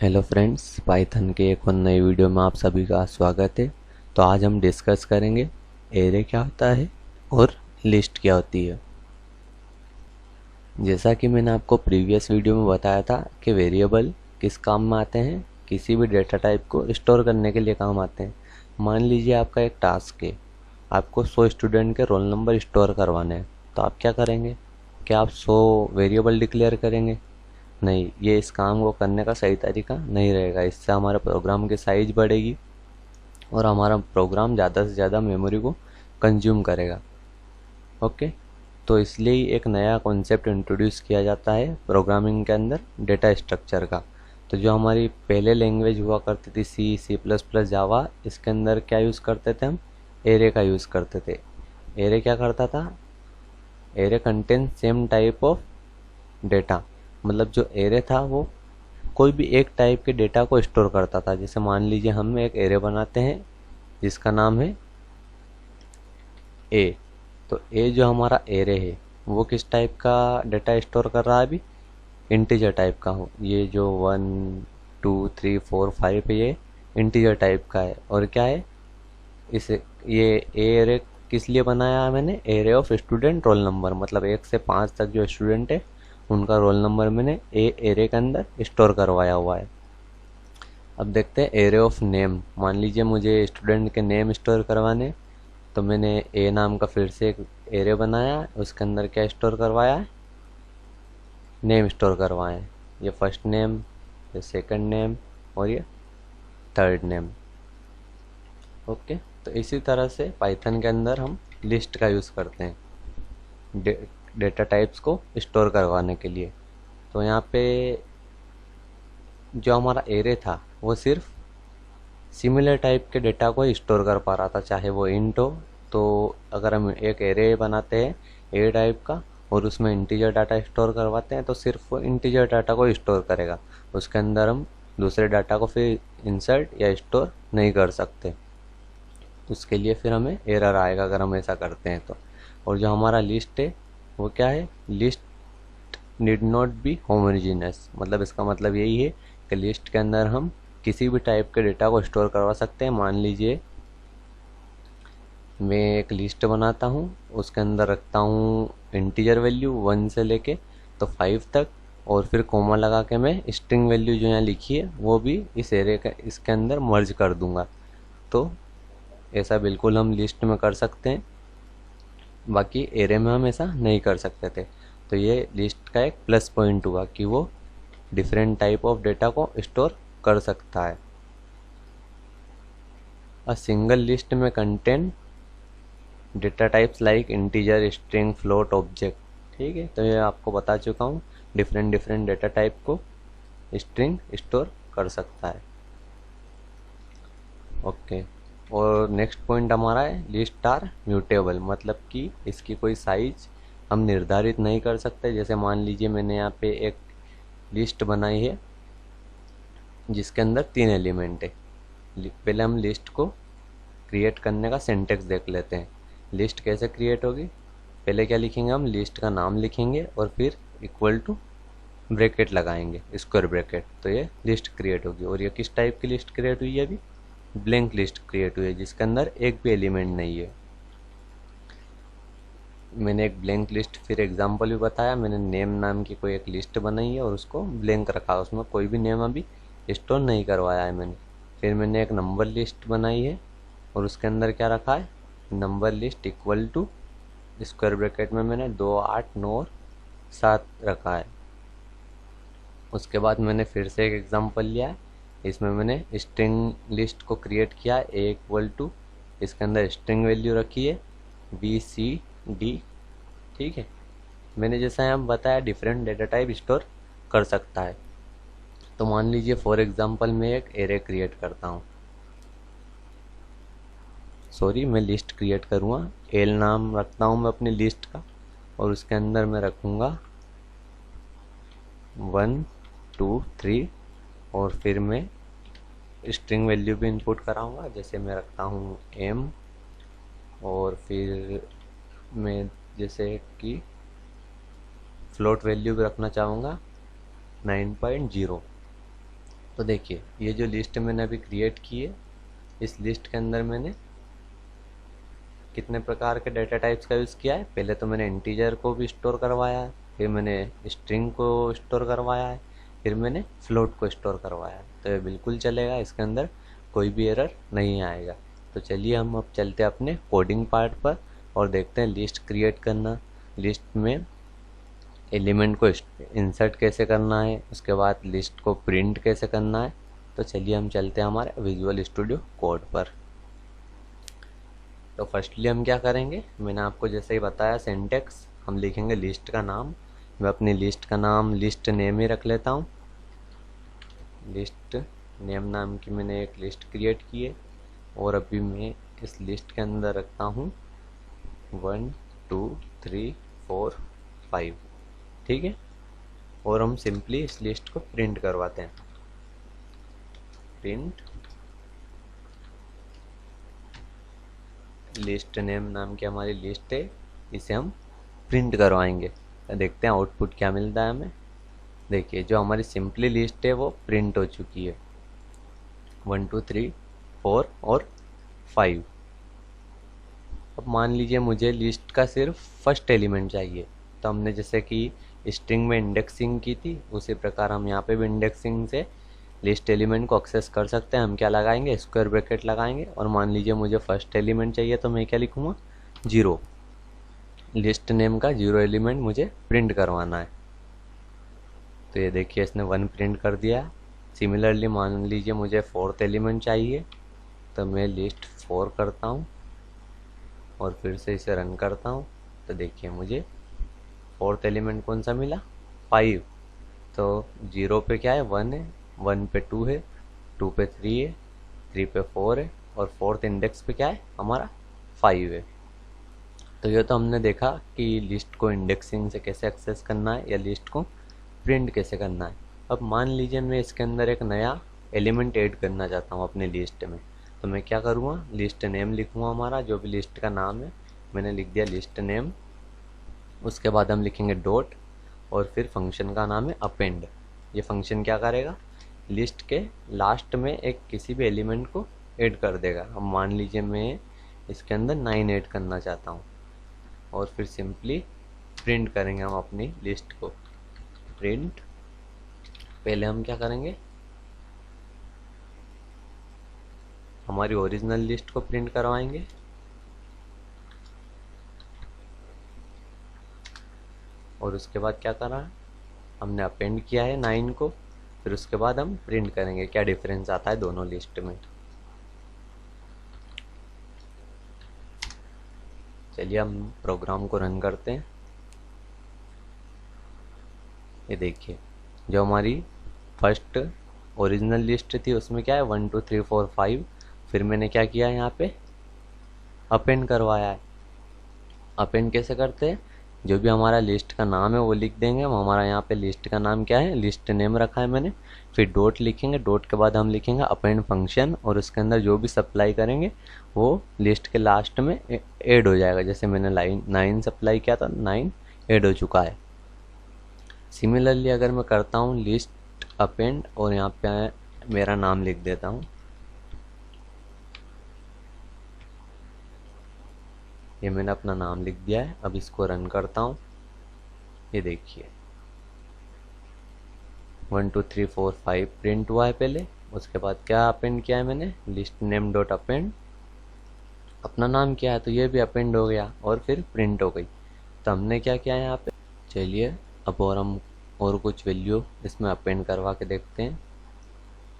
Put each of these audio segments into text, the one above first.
Hello friends, Python के एक और नई वीडियो में आप सभी का स्वागत है। तो आज हम डिस्कस करेंगे एरे क्या होता है और लिस्ट क्या होती है। जैसा कि मैंने आपको प्रीवियस वीडियो में बताया था कि वेरिएबल किस काम में आते हैं, किसी भी डेटा टाइप को स्टोर करने के लिए काम आते हैं। मान लीजिए आपका एक टास्क है, आपको 100 स्टूडेंट के रोल नंबर स्टोर करवाने हैं। तो आप क्या करेंगे? क्या आप 100 वेरिएबल डिक्लेयर करेंगे? नहीं, ये इस काम को करने का सही तरीका नहीं रहेगा। इससे हमारे प्रोग्राम की साइज बढ़ेगी और हमारा प्रोग्राम ज़्यादा से ज़्यादा मेमोरी को कंज्यूम करेगा। ओके, तो इसलिए ही एक नया कॉन्सेप्ट इंट्रोड्यूस किया जाता है प्रोग्रामिंग के अंदर, डेटा स्ट्रक्चर का। तो जो हमारी पहले लैंग्वेज हुआ करती थी C++, जावा, इसके अंदर क्या यूज़ करते थे हम? एरे का यूज़ करते थे। एरे क्या करता था? Array contain same type of data. मतलब जो एरे था वो कोई भी एक टाइप के डेटा को स्टोर करता था। जैसे मान लीजिए हम एक एरे बनाते हैं जिसका नाम है ए। तो ए जो हमारा एरे है वो किस टाइप का डेटा स्टोर कर रहा है? अभी इंटीजर टाइप का हो। ये जो 1 2 3 4 5 है, ये इंटीजर टाइप का है। और क्या है इसे? ये एरे किस लिए बनाया है मैंने? Array of student roll number, मतलब 1 से 5 तक जो स्टूडेंट है उनका रोल नंबर मैंने एरे के अंदर स्टोर करवाया हुआ है। अब देखते हैं एरे ऑफ नेम। मान लीजिए मुझे स्टूडेंट के नेम स्टोर करवाने, तो मैंने ए नाम का फिर से एक एरे बनाया, उसके अंदर क्या स्टोर करवाया है? नेम स्टोर करवाए हैं। ये फर्स्ट नेम, ये सेकंड नेम और ये थर्ड नेम। ओके, तो इसी तरह से पाइथन के अंदर हम लिस्ट का यूज़ करते हैं डेटा टाइप्स को स्टोर करवाने के लिए। तो यहाँ पे जो हमारा एरे था वो सिर्फ सिमिलर टाइप के डेटा को स्टोर कर पा रहा था, चाहे वो इंट हो। तो अगर हम एक एरे बनाते हैं ए टाइप का और उसमें इंटीजर डाटा स्टोर करवाते हैं, तो सिर्फ वो इंटीजर डाटा को स्टोर करेगा। उसके अंदर हम दूसरे डाटा को फिर इंसर्ट या स्टोर नहीं कर सकते। उसके लिए फिर हमें एरर आएगा अगर हम ऐसा करते हैं तो। और जो हमारा लिस्ट है वो क्या है? List need not be homogeneous. मतलब इसका मतलब यही है कि लिस्ट के अंदर हम किसी भी टाइप के डेटा को स्टोर करवा सकते हैं। मान लीजिए मैं एक लिस्ट बनाता हूँ, उसके अंदर रखता हूँ इंटीजर वैल्यू 1 से लेके तो 5 तक, और फिर कोमा लगा के मैं स्ट्रिंग वैल्यू जो यहाँ लिखी है वो भी इस एरे का इसके अंदर मर्ज कर दूंगा। तो ऐसा बिल्कुल हम लिस्ट में कर सकते हैं, बाकी एरे में हम ऐसा नहीं कर सकते थे। तो ये लिस्ट का एक प्लस पॉइंट हुआ कि वो डिफरेंट टाइप ऑफ डेटा को स्टोर कर सकता है। अ सिंगल लिस्ट में contain data types like integer, string, float, object. ठीक है, तो ये आपको बता चुका हूँ डिफरेंट डिफरेंट डेटा टाइप को स्ट्रिंग स्टोर कर सकता है। ओके, और नेक्स्ट पॉइंट हमारा है लिस्ट आर म्यूटेबल। मतलब कि इसकी कोई साइज हम निर्धारित नहीं कर सकते। जैसे मान लीजिए मैंने यहाँ पे एक लिस्ट बनाई है जिसके अंदर 3 एलिमेंट है। पहले हम लिस्ट को क्रिएट करने का सिंटेक्स देख लेते हैं। लिस्ट कैसे क्रिएट होगी? पहले क्या लिखेंगे हम? लिस्ट का नाम लिखेंगे और फिर इक्वल टू ब्रैकेट लगाएंगे, स्क्वायर ब्रैकेट। तो ये लिस्ट क्रिएट होगी। और ये किस टाइप की लिस्ट क्रिएट हुई है? अभी ब्लैंक लिस्ट क्रिएट हुई है जिसके अंदर एक भी एलिमेंट नहीं है। मैंने एक ब्लैंक लिस्ट फिर एग्जांपल भी बताया। मैंने नेम नाम की कोई एक लिस्ट बनाई है और उसको ब्लैंक रखा, उसमें कोई भी नेम अभी स्टोर नहीं करवाया है मैंने। फिर मैंने एक नंबर लिस्ट बनाई है और उसके अंदर क्या रखा है? Number list equal to square bracket में मैंने 2 8 9 और 7 रखा है। उसके बाद मैंने फिर से एक एग्जांपल लिया है, इसमें मैंने स्ट्रिंग लिस्ट को क्रिएट किया है। ए इक्वल टू, इसके अंदर स्ट्रिंग वैल्यू रखी है BCD। ठीक है, मैंने जैसा यहाँ बताया डिफरेंट डेटा टाइप स्टोर कर सकता है। तो मान लीजिए फॉर एग्जांपल मैं एक एरे क्रिएट करता हूँ, सॉरी मैं लिस्ट क्रिएट करूँगा। एल नाम रखता हूँ मैं अपनी लिस्ट का, और उसके अंदर मैं रखूँगा 1 2 3, और फिर मैं स्ट्रिंग वैल्यू भी इनपुट कराऊंगा। जैसे मैं रखता हूँ M, और फिर मैं जैसे कि फ्लोट वैल्यू भी रखना चाहूँगा 9.0। तो देखिए ये जो लिस्ट मैंने अभी क्रिएट की है, इस लिस्ट के अंदर मैंने कितने प्रकार के डेटा टाइप्स का यूज़ किया है। पहले तो मैंने इंटीजर को भी स्टोर करवाया है, फिर मैंने स्ट्रिंग को स्टोर करवाया है, फिर मैंने फ्लोट को स्टोर करवाया है। तो ये बिल्कुल चलेगा, इसके अंदर कोई भी एरर नहीं आएगा। तो चलिए हम अब चलते हैं अपने कोडिंग पार्ट पर और देखते हैं लिस्ट क्रिएट करना, लिस्ट में एलिमेंट को इंसर्ट कैसे करना है, उसके बाद लिस्ट को प्रिंट कैसे करना है। तो चलिए हम चलते हैं हमारे विजुअल स्टूडियो कोड पर। तो फर्स्टली हम क्या करेंगे, मैंने आपको जैसे ही बताया सिंटेक्स, हम लिखेंगे लिस्ट का नाम। मैं अपनी लिस्ट का नाम लिस्ट नेम ही रख लेता हूँ। लिस्ट नेम नाम की मैंने एक लिस्ट क्रिएट की है और अभी मैं इस लिस्ट के अंदर रखता हूँ 1 2 3 4 5, ठीक है। और हम सिंपली इस लिस्ट को प्रिंट करवाते हैं। प्रिंट लिस्ट नेम नाम की हमारी लिस्ट है, इसे हम प्रिंट करवाएंगे। देखते हैं आउटपुट क्या मिलता है हमें। देखिए जो हमारी सिंपली लिस्ट है वो प्रिंट हो चुकी है, 1 2 3 4 और 5। अब मान लीजिए मुझे लिस्ट का सिर्फ फर्स्ट एलिमेंट चाहिए, तो हमने जैसे कि स्ट्रिंग में इंडेक्सिंग की थी उसी प्रकार हम यहाँ पे भी इंडेक्सिंग से लिस्ट एलिमेंट को एक्सेस कर सकते हैं। हम क्या लगाएंगे, स्क्वायर ब्रैकेट लगाएंगे और मान लीजिए मुझे फर्स्ट एलिमेंट चाहिए तो मैं क्या लिखूँगा 0। लिस्ट नेम का 0 एलिमेंट मुझे प्रिंट करवाना है। तो ये देखिए इसने 1 प्रिंट कर दिया। सिमिलरली मान लीजिए मुझे फोर्थ एलिमेंट चाहिए, तो मैं लिस्ट 4 करता हूँ और फिर से इसे रन करता हूँ। तो देखिए मुझे फोर्थ एलिमेंट कौन सा मिला, 5। तो 0 पे क्या है, 1 है, 1 पे 2 है, 2 पे 3 है, 3 पे 4 है और फोर्थ इंडेक्स पे क्या है हमारा 5 है। तो ये तो हमने देखा कि लिस्ट को इंडेक्सिंग से कैसे एक्सेस करना है या लिस्ट को प्रिंट कैसे करना है। अब मान लीजिए मैं इसके अंदर एक नया एलिमेंट ऐड करना चाहता हूँ अपनी लिस्ट में, तो मैं क्या करूँगा, लिस्ट नेम लिखूँगा, हमारा जो भी लिस्ट का नाम है मैंने लिख दिया लिस्ट नेम। उसके बाद हम लिखेंगे डॉट और फिर फंक्शन का नाम है अपेंड। ये फंक्शन क्या करेगा, लिस्ट के लास्ट में एक किसी भी एलिमेंट को ऐड कर देगा। अब मान लीजिए मैं इसके अंदर 9 ऐड करना चाहता हूँ और फिर सिंपली प्रिंट करेंगे हम अपनी लिस्ट को। प्रिंट, पहले हम क्या करेंगे, हमारी ओरिजिनल लिस्ट को प्रिंट करवाएंगे। और उसके बाद क्या करा, हमने अपेंड किया है 9 को, फिर उसके बाद हम प्रिंट करेंगे क्या डिफरेंस आता है दोनों लिस्ट में। चलिए हम प्रोग्राम को रन करते हैं। ये देखिए जो हमारी फर्स्ट ओरिजिनल लिस्ट थी उसमें क्या है 1 2 3 4 5, फिर मैंने क्या किया है यहाँ पे अपेंड करवाया है। अपेंड कैसे करते हैं, जो भी हमारा लिस्ट का नाम है वो लिख देंगे हम। हमारा यहाँ पे लिस्ट का नाम क्या है, लिस्ट नेम रखा है मैंने। फिर डॉट लिखेंगे, डॉट के बाद हम लिखेंगे अपेंड फंक्शन और उसके अंदर जो भी सप्लाई करेंगे वो लिस्ट के लास्ट में ऐड हो जाएगा। जैसे मैंने लाइन 9 सप्लाई किया था, 9 ऐड हो चुका है। सिमिलरली अगर मैं करता हूँ लिस्ट अपेंड और यहाँ पे मेरा नाम लिख देता हूँ, ये मैंने अपना नाम लिख दिया है। अब इसको रन करता हूँ। ये देखिए 1 2 3 4 5 प्रिंट हुआ है पहले। उसके बाद क्या अपेंड किया है मैंने, लिस्ट नेम डॉट अपेंड, अपना नाम किया है तो ये भी अपेंड हो गया और फिर प्रिंट हो गई। तो हमने क्या किया है यहाँ पे, चलिए अब और हम और कुछ वैल्यू इसमें अपेंड करवा के देखते हैं।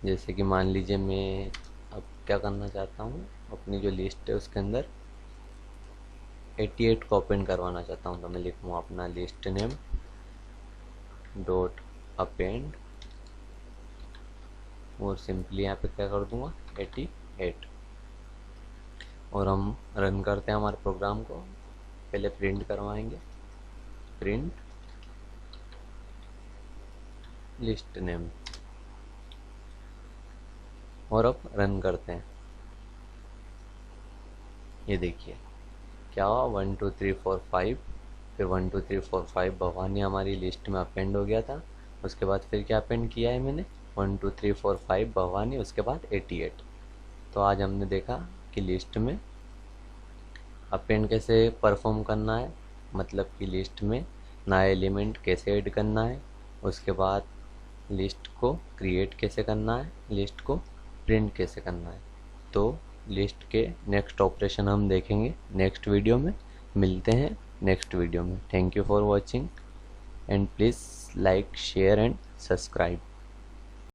जैसे कि मान लीजिए मैं अब क्या करना चाहता हूँ, अपनी जो लिस्ट है उसके अंदर 88 को अपेंड करवाना चाहता हूँ। तो मैं लिखूँगा अपना लिस्ट नेम डॉट अपेंड और सिंपली यहाँ पे क्या कर दूंगा 88। और हम रन करते हैं हमारे प्रोग्राम को। पहले प्रिंट करवाएंगे, प्रिंट लिस्ट नेम और अब रन करते हैं। ये देखिए क्या हुआ, 1 2 3 4 5, फिर 1 2 3 4 5 भवानी हमारी लिस्ट में अपेंड हो गया था। उसके बाद फिर क्या अपेंड किया है मैंने, 1 2 3 4 5 भवानी, उसके बाद 88। तो आज हमने देखा कि लिस्ट में अपेंड कैसे परफॉर्म करना है, मतलब कि लिस्ट में नया एलिमेंट कैसे ऐड करना है, उसके बाद लिस्ट को क्रिएट कैसे करना है, लिस्ट को प्रिंट कैसे करना है। तो लिस्ट के नेक्स्ट ऑपरेशन हम देखेंगे नेक्स्ट वीडियो में। मिलते हैं नेक्स्ट वीडियो में। Thank you for watching and please like share and subscribe.